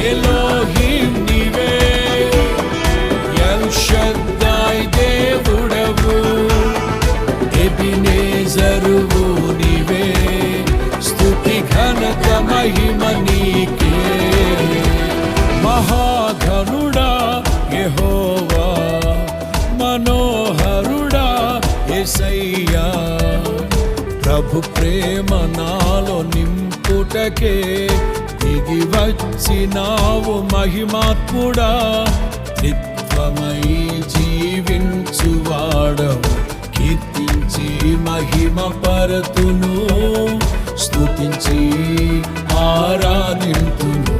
ఎలోహిం నీవే, ఎల్ షద్దాయ్ దేవుడవు, ఎబినేజరువు నీవే, స్తుతి ఘనత మహిమ నీకే. మహాఘనుడా యెహోవా, మనోహరుడా యేసయ్యా, ప్రభు ప్రేమ నాలో నింపుటకే దిగి వచ్చినావు మహిమాత్ముడా. త్రిత్వమై జీవించువాడవు, కీర్తించి మహిమ పరతును, స్తుతించి ఆరాధింతును.